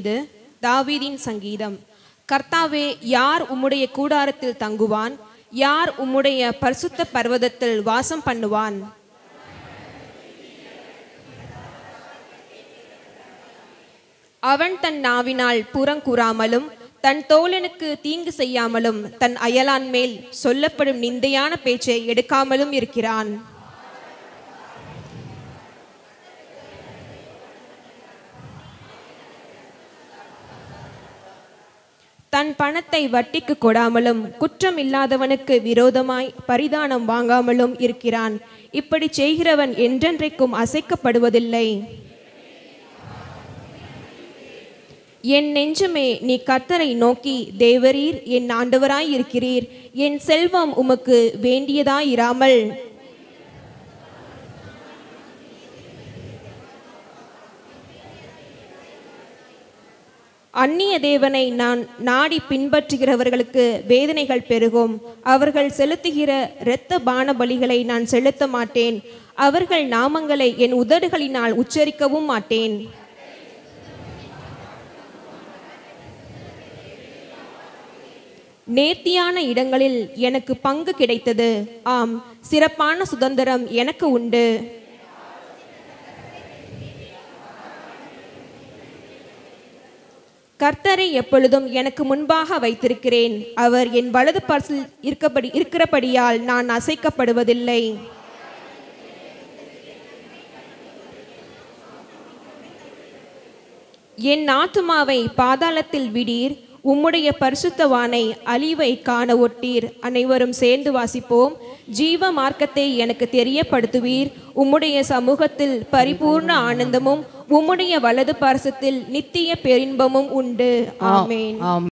இது தாவீதின் சங்கீதம். கர்த்தாவே, யார் உம்முடைய கூடாரத்தில் தங்குவான்? யார் உம்முடைய பரிசுத்த பர்வதத்தில் வாசம் பண்ணுவான்? அவன் தன் நாவினால் புறங்கூறாமலும் தன் தோழனுக்கு தீங்கு செய்யாமலும் தன் அயலான் மேல் சொல்லப்படும் நிந்தையான பேச்சை எடுக்காமலும் இருக்கிறான். தன் பணத்தை வட்டிக்கு கொடாமலும் குற்றம் இல்லாதவனுக்கு விரோதமாய் பரிதானம் வாங்காமலும் இருக்கிறான். இப்படி செய்கிறவன் என்றென்றைக்கும் அசைக்கப்படுவதில்லை. என் நெஞ்சமே, நீ கர்த்தரை நோக்கி, தேவரீர் என் ஆண்டவராய் இருக்கிறீர். என் செல்வம் உமக்கு வேண்டியதாயிராமல் அந்நிய தேவனை நான் நாடி பின்பற்றுகிறவர்களுக்கு வேதனைகள் பெருகும். அவர்கள் செலுத்துகிற இரத்த பான பலிகளை நான் செலுத்த மாட்டேன். அவர்கள் நாமங்களை என் உதடுகளினால் உச்சரிக்கவும் மாட்டேன். நேர்த்தியான இடங்களில் எனக்கு பங்கு கிடைத்தது. ஆம், சிறப்பான சுதந்திரம் எனக்கு உண்டு. கர்த்தரை எப்பொழுதும் எனக்கு முன்பாக வைத்திருக்கிறேன். அவர் என் வலது பரிசில் இருக்கிறபடியால் நான் அசைக்கப்படுவதில்லை. என் ஆத்துமாவை பாதாளத்தில் விடீர், உம்முடைய பரிசுத்தவானை அழிவை காண ஒட்டீர். அனைவரும் சேர்ந்து வாசிப்போம். ஜீவ மார்க்கத்தை எனக்கு தெரியப்படுத்துவீர். உம்முடைய சமூகத்தில் பரிபூர்ண ஆனந்தமும் உம்முடைய வலது பரிசத்தில் நித்திய பேரின்பமும் உண்டு. ஆமென்.